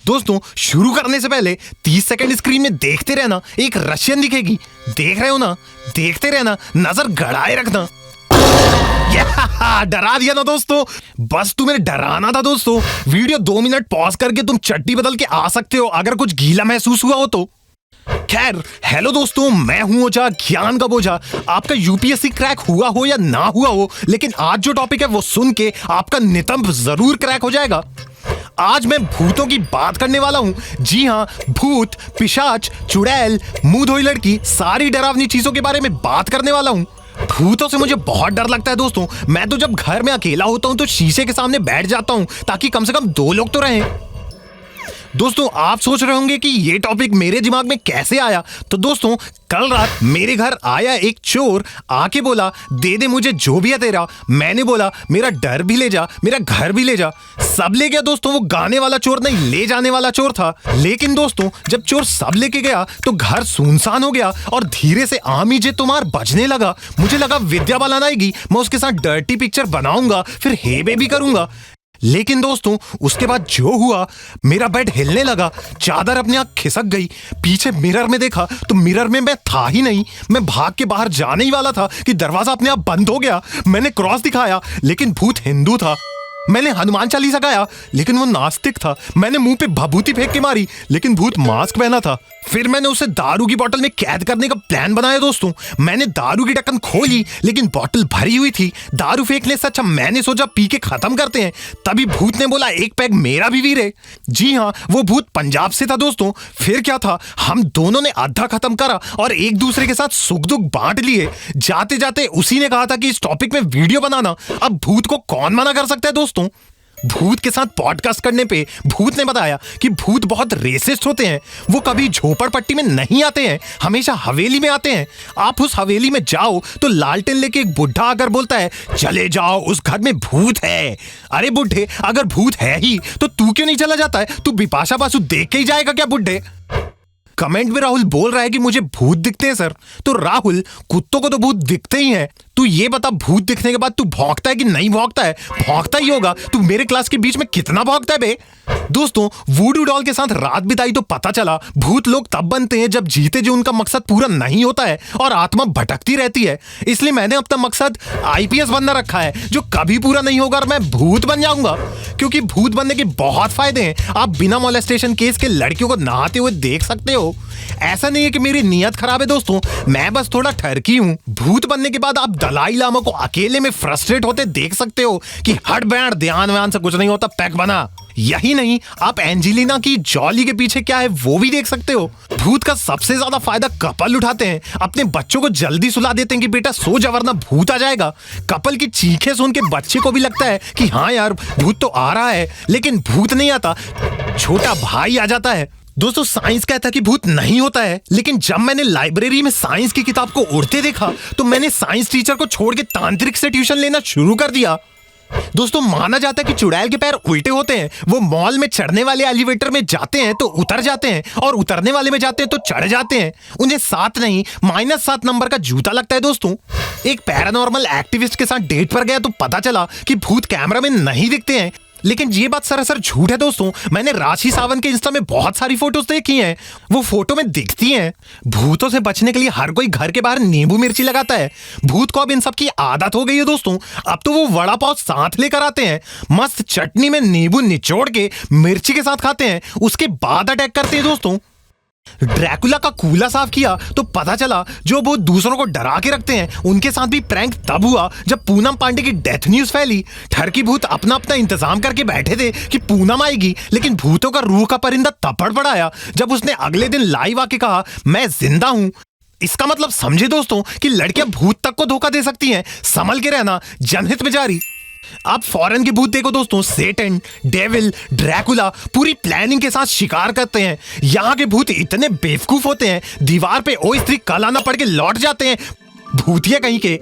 दोस्तों शुरू करने से पहले 30 सेकंड स्क्रीन में देखते रहना, एक रशियन दिखेगी, देख रहे हो ना, देखते रहना, नजर गड़ाए रखना। डरा दिया ना दोस्तों, बस तुम्हें डराना था दोस्तों। वीडियो 2 मिनट पॉज करके तुम चड्डी बदल के आ सकते हो अगर कुछ गीला महसूस हुआ हो तो। खैर हेलो दोस्तों, मैं हूं ओझा, ज्ञान का बोझा। आपका यूपीएससी क्रैक हुआ हो या ना हुआ हो, लेकिन आज जो टॉपिक है वो सुन के आपका नितंब जरूर क्रैक हो जाएगा। आज मैं भूतों की बात करने वाला हूं। जी हां, भूत, पिशाच, चुड़ैल, मुंह धोई लड़की, सारी डरावनी चीजों के बारे में बात करने वाला हूं। भूतों से मुझे बहुत डर लगता है दोस्तों। मैं तो जब घर में अकेला होता हूं तो शीशे के सामने बैठ जाता हूं ताकि कम से कम 2 लोग तो रहें। दोस्तों आप सोच रहे होंगे कि ये टॉपिक मेरे दिमाग में कैसे आया। तो दोस्तों कल रात मेरे घर आया एक चोर, आके बोला दे दे मुझे जो भी है तेरा। मैंने बोला मेरा डर भी ले जा, मेरा घर भी ले जा। सब ले गया दोस्तों। वो गाने वाला चोर नहीं, ले जाने वाला चोर था। लेकिन दोस्तों जब चोर सब लेके गया तो घर सुनसान हो गया और धीरे से आमी जे तुम्हार बजने लगा। मुझे लगा विद्या बालन आएगी, मैं उसके साथ डर्टी पिक्चर बनाऊंगा, फिर हे बेबी करूंगा। लेकिन दोस्तों उसके बाद जो हुआ, मेरा बेड हिलने लगा, चादर अपने आप खिसक गई। पीछे मिरर में देखा तो मिरर में मैं था ही नहीं। मैं भाग के बाहर जाने ही वाला था कि दरवाजा अपने आप बंद हो गया। मैंने क्रॉस दिखाया लेकिन भूत हिंदू था। मैंने हनुमान चालीसा गाया लेकिन वो नास्तिक था। मैंने मुंह पे भभूति फेंक के मारी लेकिन भूत मास्क पहना था। फिर मैंने उसे दारू की बोतल में कैद करने का प्लान बनाया दोस्तों। मैंने दारू की ढक्कन खोली लेकिन बोतल भरी हुई थी। दारू फेंकने से अच्छा मैंने सोचा पी के खत्म करते हैं। तभी भूत ने बोला एक पैग मेरा भी वीरे। जी हाँ, वो भूत पंजाब से था दोस्तों। फिर क्या था, हम दोनों ने आधा खत्म करा और एक दूसरे के साथ सुख दुख बांट लिए। जाते जाते उसी ने कहा था कि इस टॉपिक में वीडियो बनाना। अब भूत को कौन मना कर सकता है दोस्तों। भूत के साथ पॉडकास्ट करने पे भूत ने बताया कि भूत बहुत रेसिस्ट होते हैं। वो कभी झोपड़पट्टी में नहीं आते हैं, हमेशा हवेली में आते हैं। आप उस हवेली में जाओ तो लालटेन लेके एक बुढ़ा आकर बोलता है चले जाओ उस घर में भूत है। अरे बुढ़े, अगर भूत है ही तो तू क्यों नहीं चला जाता है? तू बिपाशा बासु देख के ही जाएगा क्या बुढ़े? कमेंट में राहुल बोल रहा है कि मुझे भूत दिखते हैं सर। तो राहुल, कुत्तों को तो भूत दिखते ही हैं। तू ये बता भूत दिखने के बाद तू भौंकता है कि नहीं भौंकता है? भौंकता ही होगा। तू मेरे क्लास के बीच में कितना भौंकता है बे? दोस्तों वूडू डॉल के साथ रात बिताई तो पता चला भूत लोग तब बनते हैं जब जीते जो उनका मकसद पूरा नहीं होता है और आत्मा भटकती रहती है। इसलिए मैंने अपना मकसद आईपीएस बनना रखा है जो कभी पूरा नहीं होगा और मैं भूत बन जाऊंगा। क्योंकि भूत बनने के बहुत फायदे हैं। आप बिना मोलेस्टेशन केस के लड़कियों को नहाते हुए देख सकते हो। ऐसा नहीं है कि मेरी नीयत खराब है दोस्तों, मैं बस थोड़ा ठरकी हूं। भूत बनने के बाद आप दलाई लामा को अकेले में फ्रस्ट्रेट होते देख सकते हो कि हट बैंड, ध्यान व्यान से कुछ नहीं होता, पैक बना। यही नहीं, आप एंजेलिना की जॉली के पीछे क्या है वो भी देख सकते हो। भूत का सबसे ज्यादा फायदा कपल उठाते हैं। अपने बच्चों को जल्दी सुला देते हैं कि बेटा सो जा वरना भूत आ जाएगा। कपल की चीखें सुन के बच्चे को भी लगता है कि हाँ यार भूत तो आ रहा है, लेकिन भूत नहीं आता, छोटा भाई आ जाता है। दोस्तों साइंस कहता है कि भूत नहीं होता है, लेकिन जब मैंने लाइब्रेरी में साइंस की किताब को उड़ते देखा तो मैंने साइंस टीचर को छोड़ के तांत्रिक से ट्यूशन लेना शुरू कर दिया। दोस्तों माना जाता है कि चुड़ैल के पैर उल्टे होते हैं। वो मॉल में चढ़ने वाले एलिवेटर में जाते हैं तो उतर जाते हैं और उतरने वाले में जाते हैं तो चढ़ जाते हैं। उन्हें 7 नहीं -7 नंबर का जूता लगता है दोस्तों। एक पैरानॉर्मल एक्टिविस्ट के साथ डेट पर गया तो पता चला कि भूत कैमरा में नहीं दिखते हैं। लेकिन ये बात सरासर झूठ है दोस्तों। मैंने राशि सावंत के इंस्टा में बहुत सारी फोटोज देखी हैं, वो फोटो में दिखती हैं। भूतों से बचने के लिए हर कोई घर के बाहर नींबू मिर्ची लगाता है। भूत को अब इन सब की आदत हो गई है दोस्तों। अब तो वो वड़ा पाव साथ लेकर आते हैं, मस्त चटनी में नींबू निचोड़ के मिर्ची के साथ खाते हैं, उसके बाद अटैक करते हैं दोस्तों। ड्रैकुला का कूला साफ किया तो पता चला जो वो दूसरों को डरा के रखते हैं उनके साथ भी प्रैंक तब हुआ जब पूनम पांडे की डेथ न्यूज फैली। ठरकी भूत अपना अपना इंतजाम करके बैठे थे कि पूनम आएगी, लेकिन भूतों का रूह का परिंदा तपड़ पड़ाया जब उसने अगले दिन लाइव आके कहा मैं जिंदा हूं। इसका मतलब समझे दोस्तों कि लड़कियां भूत तक को धोखा दे सकती हैं। संभल के रहना, जनहित में जारी। आप फॉरेन के भूत देखो दोस्तों, सेटन, डेविल, ड्रैकुला पूरी प्लानिंग के साथ शिकार करते हैं। यहाँ के भूत इतने बेवकूफ होते हैं, दीवार पे ओ स्त्री कल आना पढ़ के लौट जाते हैं। भूतिया कहीं के।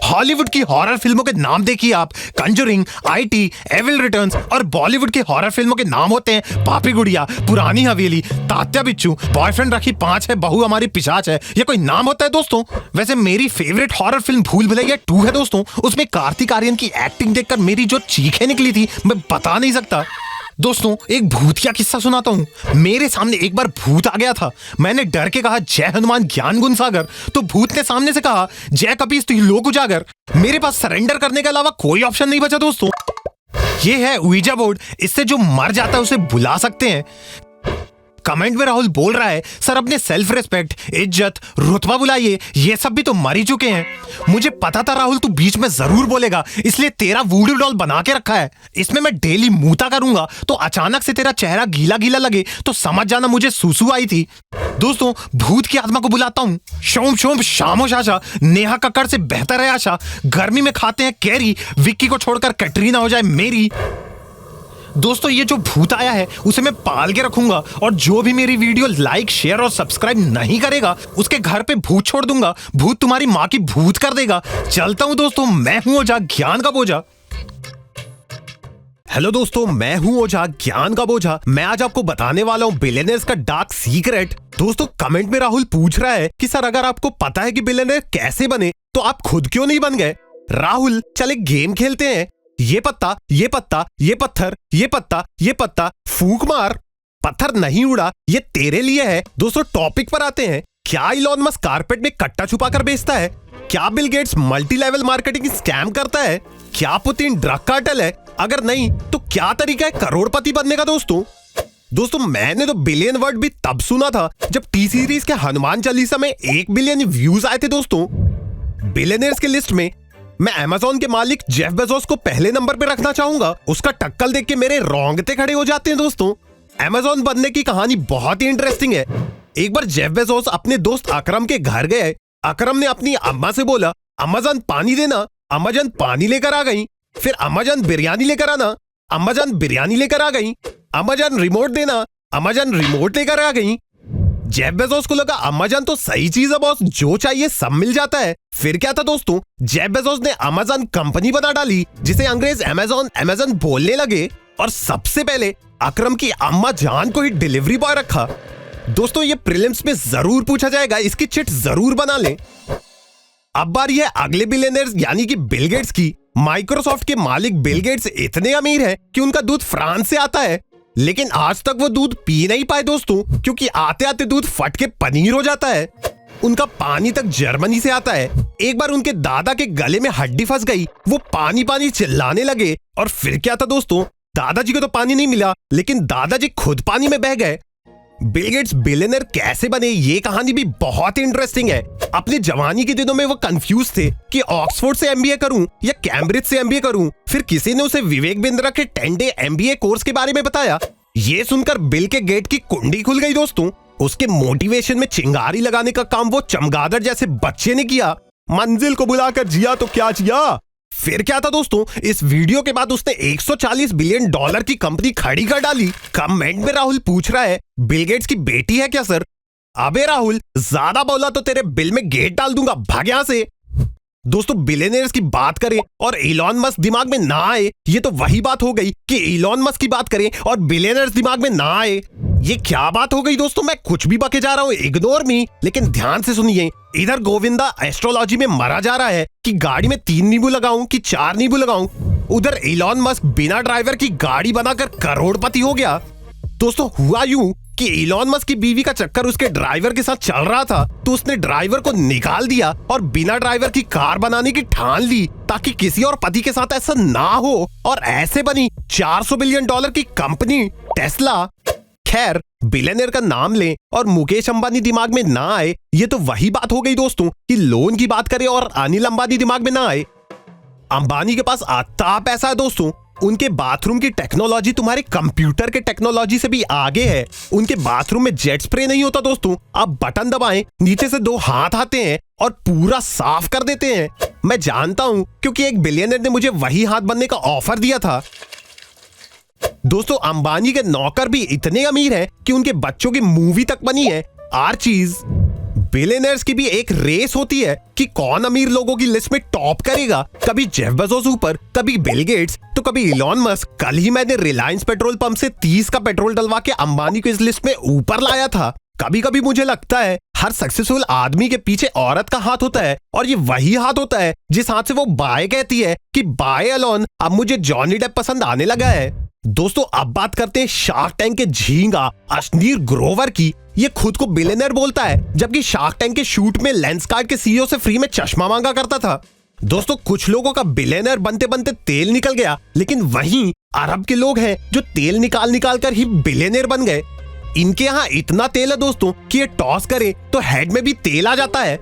हॉलीवुड की हॉरर फिल्मों के नाम देखिए आप, कंजरिंग, आईटी, एविल रिटर्न्स। और बॉलीवुड के हॉरर फिल्मों के नाम होते हैं पापी गुड़िया, पुरानी हवेली, तात्या बिच्चू, बॉयफ्रेंड राखी 5 है, बहू हमारी पिशाच है। ये कोई नाम होता है दोस्तों? वैसे मेरी फेवरेट हॉरर फिल्म भूल भुलैया 2 है दोस्तों। उसमें कार्तिक आर्यन की एक्टिंग देखकर मेरी जो चीखें निकली थी मैं बता नहीं सकता। दोस्तों एक भूतिया किस्सा सुनाता हूँ। मेरे सामने एक बार भूत आ गया था। मैंने डर के कहा जय हनुमान ज्ञान गुण सागर, तो भूत ने सामने से कहा जय कपीस तुहि लोक उजागर। मेरे पास सरेंडर करने के अलावा कोई ऑप्शन नहीं बचा दोस्तों। ये है ouija बोर्ड। इससे जो मर जाता है उसे बुला सकते हैं। कमेंट में राहुल बोल रहा है सर अपने सेल्फ रिस्पेक्ट, इज्जत, रुतबा बुलाइए, ये सब भी तो मर ही चुके हैं। मुझे पता था राहुल तू बीच में जरूर बोलेगा, इसलिए तेरा वूडू डॉल बना के रखा है। इसमें मैं डेली मूता करूंगा, तो अचानक से तेरा चेहरा गीला गीला लगे तो समझ जाना मुझे सुसु आई थी। दोस्तों भूत की आत्मा को बुलाता हूँ। शोम शोम शामो शाशा, नेहा कक्कड़ से बेहतर है आशा। गर्मी में खाते हैं कैरी, विक्की को छोड़कर कैटरीना हो जाए मेरी। दोस्तों ये जो भूत आया है उसे मैं पाल के रखूंगा, और जो भी मेरी वीडियो लाइक, शेयर और सब्सक्राइब नहीं करेगा उसके घर पे भूत छोड़ दूंगा। भूत तुम्हारी माँ की भूत कर देगा। चलता हूं दोस्तों, मैं हूं ओझा ज्ञान का बोझा। हेलो दोस्तों, मैं हूं ओझा ज्ञान का बोझा। मैं आज आपको बताने वाला हूं बिलियनर्स का डार्क सीक्रेट। दोस्तों कमेंट में राहुल पूछ रहा है कि सर अगर आपको पता है कि बिलियनर कैसे बने तो आप खुद क्यों नहीं बन गए। राहुल चल एक गेम खेलते हैं। ये पत्ता, ये पत्ता, ये पत्थर, ये पत्ता, ये पत्ता, फूंक मार। पत्थर नहीं उड़ा, ये तेरे लिए है। दोस्तों टॉपिक पर आते हैं। क्या इलॉन मस्क कारपेट में कट्टा छुपा कर बेचता है? क्या Bill Gates multi level marketing scam करता है? क्या पुतिन ड्रग कार्टेल है? अगर नहीं तो क्या तरीका है करोड़पति बनने का? दोस्तों मैंने तो बिलियन वर्ड भी तब सुना था जब टी सीरीज के हनुमान चालीसा में 1 बिलियन व्यूज आए थे। दोस्तों बिलियनर्स के लिस्ट में मैं अमेज़न के मालिक जेफ बेजोस को पहले नंबर पे रखना चाहूंगा। उसका टक्कल देख के मेरे रोंगटे खड़े हो जाते हैं। दोस्तों अमेज़न बनने की कहानी बहुत ही इंटरेस्टिंग है। एक बार जेफ बेजोस अपने दोस्त अकरम के घर गए। अकरम ने अपनी अम्मा से बोला अम्माजान पानी देना। अम्माजान पानी लेकर आ गई। फिर अम्माजान बिरयानी लेकर आना। अम्माजान बिरयानी लेकर आ गई। अम्माजान रिमोट देना। अम्माजान रिमोट लेकर आ गई। जेफ बेजोस को लगा अमेज़न तो सही चीज है बॉस, जो चाहिए सब मिल जाता है। फिर क्या था दोस्तों, जेफ बेजोस ने अमेज़न कंपनी बना डाली जिसे अंग्रेज अमेज़न बोलने लगे, और सबसे पहले अकरम की अम्मा जान को ही डिलीवरी बॉय रखा। दोस्तों ये प्रीलिम्स में जरूर पूछा जाएगा, इसकी चिट जरूर बना लें। अब बारी है अगले बिलियनर्स यानी कि बिल गेट्स की। माइक्रोसॉफ्ट के मालिक बिल गेट्स इतने अमीर हैं कि उनका दूध फ्रांस से आता है, लेकिन आज तक वो दूध पी नहीं पाए दोस्तों, क्योंकि आते आते दूध फट के पनीर हो जाता है। उनका पानी तक जर्मनी से आता है। एक बार उनके दादा के गले में हड्डी फंस गई, वो पानी पानी चिल्लाने लगे, और फिर क्या था दोस्तों, दादाजी को तो पानी नहीं मिला, लेकिन दादाजी खुद पानी में बह गए। बिल गेट्स बिलियनर कैसे बने, ये कहानी भी बहुत ही इंटरेस्टिंग है। अपने जवानी के दिनों में वो कंफ्यूज थे कि ऑक्सफोर्ड से एमबीए करूं या कैम्ब्रिज से एमबीए करूं। फिर किसी ने उसे विवेक बिंद्रा के 10 डे एमबीए कोर्स के बारे में बताया। ये सुनकर बिल के गेट की कुंडी खुल गई दोस्तों। उसके मोटिवेशन में चिंगारी लगाने का काम वो चमगादड़ जैसे बच्चे ने किया। मंजिल को बुलाकर जिया तो क्या जिया। फिर क्या था दोस्तों, इस वीडियो के बाद उसने 140 बिलियन डॉलर की कंपनी खड़ी कर डाली। कमेंट में राहुल पूछ रहा है बिल गेट्स की बेटी है क्या सर? अबे राहुल ज्यादा बोला तो तेरे बिल में गेट डाल दूंगा, भाग यहां से। दोस्तों बिलियनर्स की बात करें और इलॉन मस्क दिमाग में ना आए, ये तो वही बात हो गई कि इलॉन मस्क की बात करें और बिलियनर्स दिमाग में ना आए। ये क्या बात हो गई दोस्तों, मैं कुछ भी बके जा रहा हूँ, इग्नोर मी। लेकिन ध्यान से सुनिए, इधर गोविंदा एस्ट्रोलॉजी में मरा जा रहा है कि गाड़ी में 3 नींबू लगाऊं कि 4 नींबू लगाऊं। उधर इलॉन मस्क बिना ड्राइवर की गाड़ी बनाकर करोड़पति हो गया। दोस्तों हुआ यूं कि इलॉन मस्क की बीवी का चक्कर उसके ड्राइवर के साथ चल रहा था, तो उसने ड्राइवर को निकाल दिया और बिना ड्राइवर की कार बनाने की ठान ली, ताकि किसी और पति के साथ ऐसा ना हो। और ऐसे बनी 400 बिलियन डॉलर की कंपनी टेस्ला। खैर बिलियनर का नाम लें और मुकेश अंबानी दिमाग में ना आए, ये तो वही बात हो गई दोस्तों कि लोन की बात करें और अनिल अंबानी दिमाग में ना आए। अंबानी के पास आता पैसा है दोस्तों। उनके बाथरूम की टेक्नोलॉजी तुम्हारे कंप्यूटर के टेक्नोलॉजी से भी आगे है। उनके बाथरूम में जेट स्प्रे नहीं होता दोस्तों, आप बटन दबाएं, नीचे से 2 हाथ आते हैं और पूरा साफ कर देते हैं। मैं जानता हूं क्योंकि एक बिलियनर ने मुझे वही हाथ बनने का ऑफर दिया था। दोस्तों अंबानी के नौकर भी इतने अमीर हैं कि उनके बच्चों की मूवी तक बनी है, आर्चीज। बिलियनर्स की भी एक रेस होती है कि कौन अमीर लोगों की लिस्ट में टॉप करेगा। कभी जेफ बेजोस ऊपर, कभी बिल गेट्स, तो कभी इलॉन मस्क। कल ही मैंने रिलायंस पेट्रोल पंप से 30 का पेट्रोल डलवा के अंबानी को इस लिस्ट में ऊपर लाया था। कभी कभी मुझे लगता है हर सक्सेसफुल आदमी के पीछे औरत का हाथ होता है, और ये वही हाथ होता है जिस हाथ से वो बाय कहती है कि बाय अलोन, अब मुझे जॉनी डेप पसंद आने लगा है। दोस्तों अब बात करते हैं शार्क टैंक के झींगा अश्नीर ग्रोवर की। ये खुद को बिलियनर बोलता है, जबकि शार्क टैंक के शूट में लेंसकार्ट के सीईओ से फ्री में चश्मा मांगा करता था। दोस्तों कुछ लोगों का बिलियनर बनते बनते तेल निकल गया, लेकिन वहीं अरब के लोग हैं जो तेल निकाल निकाल कर ही बिलियनर बन गए। इनके यहाँ इतना तेल है दोस्तों कि ये टॉस करे तो हेड में भी तेल आ जाता है।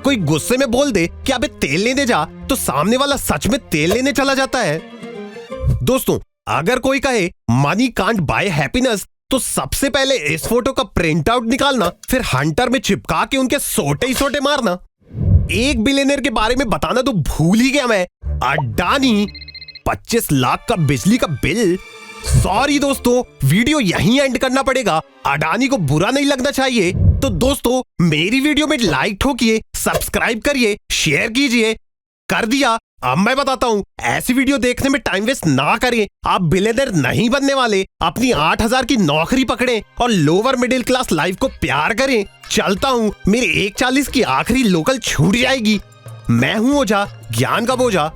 कोई गुस्से में बोल दे कि अबे तेल लेने जा, तो सामने वाला सच में तेल लेने चला जाता है। दोस्तों अगर कोई कहे मनी कांट बाय हैप्पीनेस, तो सबसे पहले इस फोटो का प्रिंट आउट निकालना, फिर हंटर में चिपका के उनके सोटे ही सोटे मारना। एक बिलियनर के बारे में बताना तो भूल ही गया मैं, अडानी। 25 लाख का बिजली का बिल। सॉरी दोस्तों, वीडियो यहीं एंड करना पड़ेगा। अडानी को बुरा नहीं लगना चाहिए। तो दोस्तों मेरी वीडियो में लाइक ठोकिए, सब्सक्राइब करिए, शेयर कीजिए। कर दिया। अब मैं बताता हूँ, ऐसी वीडियो देखने में टाइम वेस्ट ना करें। आप बिलियनर नहीं बनने वाले। अपनी 8000 की नौकरी पकड़ें और लोअर मिडिल क्लास लाइफ को प्यार करें। चलता हूँ, मेरी 1:40 की आखिरी लोकल छूट जाएगी। मैं हूँ ओझा, ज्ञान का बोझा।